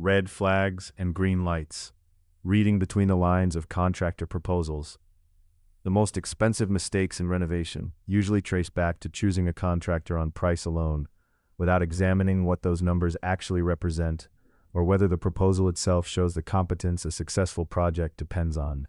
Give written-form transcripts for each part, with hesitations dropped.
red flags, and green lights. Reading between the lines of contractor proposals. The most expensive mistakes in renovation usually trace back to choosing a contractor on price alone, without examining what those numbers actually represent, or whether the proposal itself shows the competence a successful project depends on.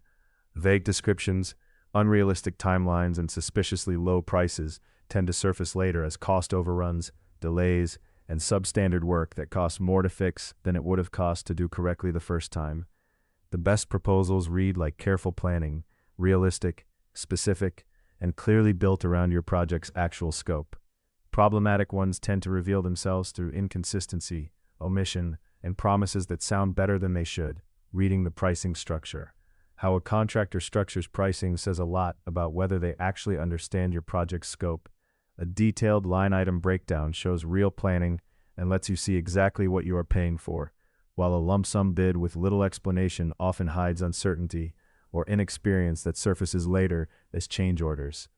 Vague descriptions, unrealistic timelines, and suspiciously low prices tend to surface later as cost overruns, delays, and substandard work that costs more to fix than it would have cost to do correctly the first time. The best proposals read like careful planning, realistic, specific, and clearly built around your project's actual scope. Problematic ones tend to reveal themselves through inconsistency, omission, and promises that sound better than they should. Reading the pricing structure. How a contractor structures pricing says a lot about whether they actually understand your project's scope. A detailed line item breakdown shows real planning and lets you see exactly what you are paying for, while a lump sum bid with little explanation often hides uncertainty or inexperience that surfaces later as change orders.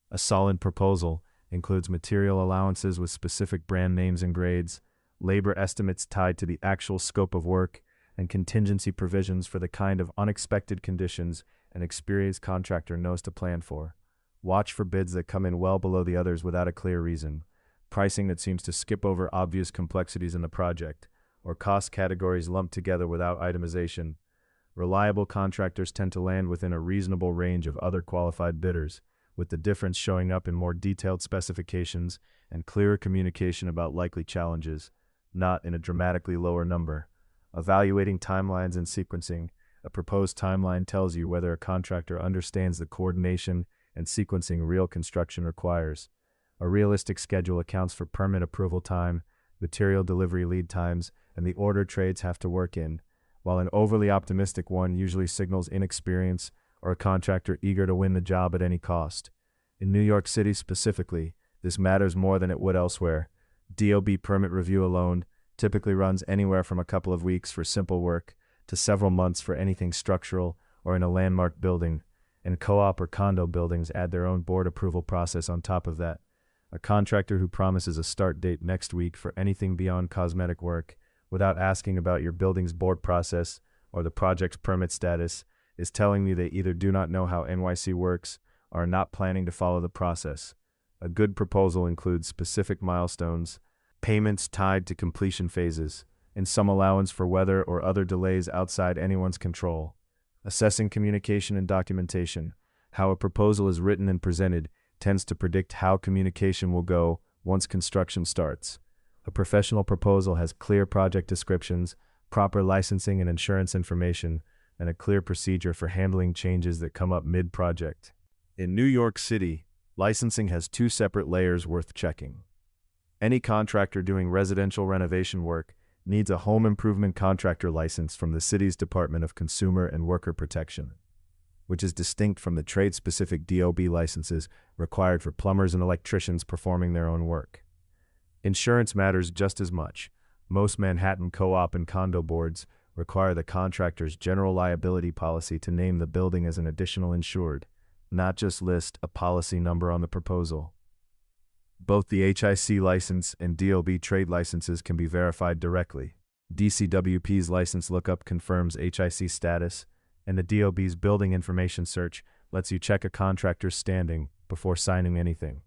A solid proposal includes material allowances with specific brand names and grades, labor estimates tied to the actual scope of work, and contingency provisions for the kind of unexpected conditions an experienced contractor knows to plan for. Watch for bids that come in well below the others without a clear reason, pricing that seems to skip over obvious complexities in the project, or cost categories lumped together without itemization. Reliable contractors tend to land within a reasonable range of other qualified bidders, with the difference showing up in more detailed specifications and clearer communication about likely challenges, not in a dramatically lower number. Evaluating timelines and sequencing. A proposed timeline tells you whether a contractor understands the coordination and sequencing real construction requires. A realistic schedule accounts for permit approval time, material delivery lead times, and the order trades have to work in, while an overly optimistic one usually signals inexperience or a contractor eager to win the job at any cost. In New York City specifically, this matters more than it would elsewhere. DOB permit review alone typically runs anywhere from a couple of weeks for simple work to several months for anything structural or in a landmark building, and co-op or condo buildings add their own board approval process on top of that. A contractor who promises a start date next week for anything beyond cosmetic work without asking about your building's board process or the project's permit status is telling you they either do not know how NYC works or are not planning to follow the process. A good proposal includes specific milestones, payments tied to completion phases, and some allowance for weather or other delays outside anyone's control. Assessing communication and documentation. How a proposal is written and presented tends to predict how communication will go once construction starts. A professional proposal has clear project descriptions, proper licensing and insurance information, and a clear procedure for handling changes that come up mid-project. In New York City, licensing has two separate layers worth checking. Any contractor doing residential renovation work needs a home improvement contractor license from the city's Department of Consumer and Worker Protection, which is distinct from the trade-specific DOB licenses required for plumbers and electricians performing their own work. Insurance matters just as much. Most Manhattan co-op and condo boards require the contractor's general liability policy to name the building as an additional insured, not just list a policy number on the proposal. Both the HIC license and DOB trade licenses can be verified directly. DCWP's license lookup confirms HIC status, and the DOB's building information search lets you check a contractor's standing before signing anything.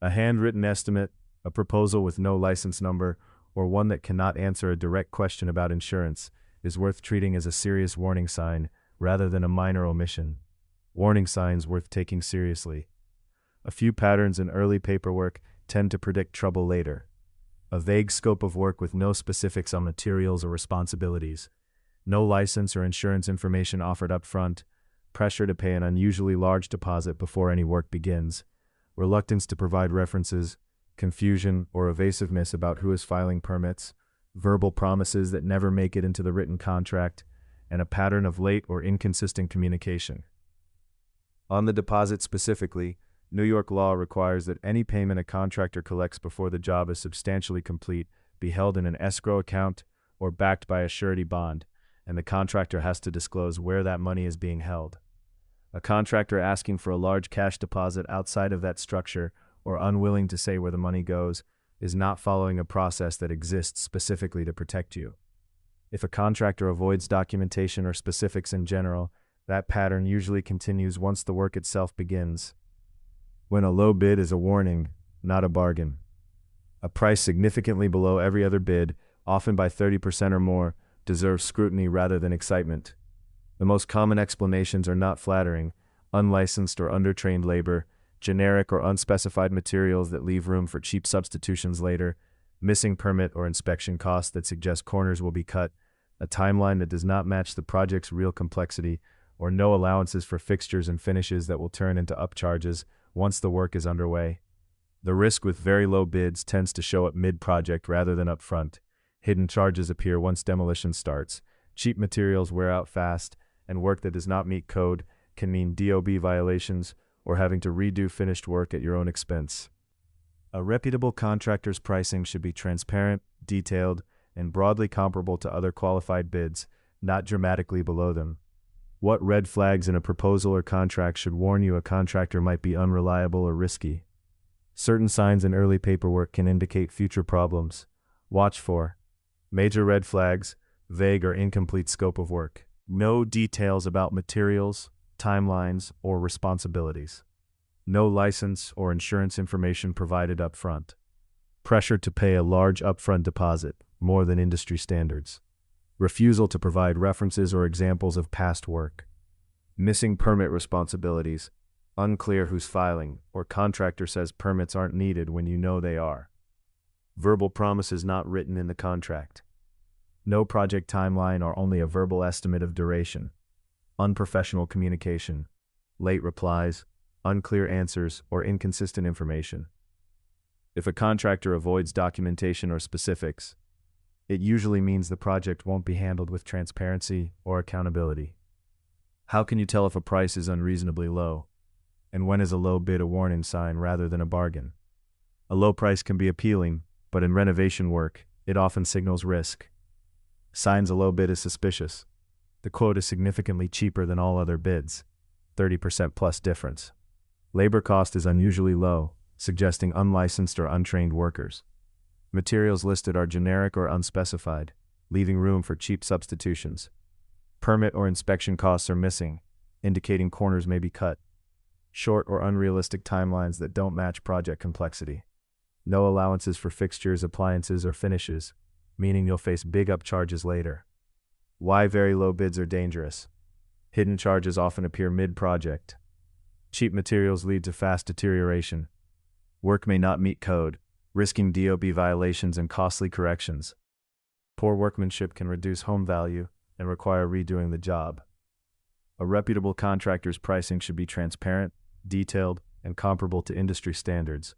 A handwritten estimate, a proposal with no license number, or one that cannot answer a direct question about insurance is worth treating as a serious warning sign rather than a minor omission. Warning signs worth taking seriously. A few patterns in early paperwork tend to predict trouble later. A vague scope of work with no specifics on materials or responsibilities. No license or insurance information offered up front. Pressure to pay an unusually large deposit before any work begins. Reluctance to provide references. Confusion or evasiveness about who is filing permits. Verbal promises that never make it into the written contract. And a pattern of late or inconsistent communication. On the deposit specifically, New York law requires that any payment a contractor collects before the job is substantially complete be held in an escrow account or backed by a surety bond, and the contractor has to disclose where that money is being held. A contractor asking for a large cash deposit outside of that structure or unwilling to say where the money goes is not following a process that exists specifically to protect you. If a contractor avoids documentation or specifics in general, that pattern usually continues once the work itself begins. When a low bid is a warning, not a bargain. A price significantly below every other bid, often by 30% or more, deserves scrutiny rather than excitement. The most common explanations are not flattering: unlicensed or undertrained labor, generic or unspecified materials that leave room for cheap substitutions later, missing permit or inspection costs that suggest corners will be cut, a timeline that does not match the project's real complexity, or no allowances for fixtures and finishes that will turn into upcharges once the work is underway. The risk with very low bids tends to show up mid-project rather than up front. Hidden charges appear once demolition starts. Cheap materials wear out fast, and work that does not meet code can mean DOB violations or having to redo finished work at your own expense. A reputable contractor's pricing should be transparent, detailed, and broadly comparable to other qualified bids, not dramatically below them. What red flags in a proposal or contract should warn you a contractor might be unreliable or risky? Certain signs in early paperwork can indicate future problems. Watch for major red flags: vague or incomplete scope of work, no details about materials, timelines, or responsibilities, no license or insurance information provided up front, pressure to pay a large upfront deposit, more than industry standards, refusal to provide references or examples of past work, missing permit responsibilities, unclear who's filing, or contractor says permits aren't needed when you know they are, verbal promises not written in the contract, no project timeline or only a verbal estimate of duration, unprofessional communication, late replies, unclear answers, or inconsistent information. If a contractor avoids documentation or specifics, it usually means the project won't be handled with transparency or accountability. How can you tell if a price is unreasonably low? And when is a low bid a warning sign rather than a bargain? A low price can be appealing, but in renovation work, it often signals risk. Signs a low bid is suspicious. The quote is significantly cheaper than all other bids, 30% plus difference. Labor cost is unusually low, suggesting unlicensed or untrained workers. Materials listed are generic or unspecified, leaving room for cheap substitutions. Permit or inspection costs are missing, indicating corners may be cut. Short or unrealistic timelines that don't match project complexity. No allowances for fixtures, appliances, or finishes, meaning you'll face big upcharges later. Why very low bids are dangerous. Hidden charges often appear mid-project. Cheap materials lead to fast deterioration. Work may not meet code, risking DOB violations and costly corrections. Poor workmanship can reduce home value and require redoing the job. A reputable contractor's pricing should be transparent, detailed, and comparable to industry standards.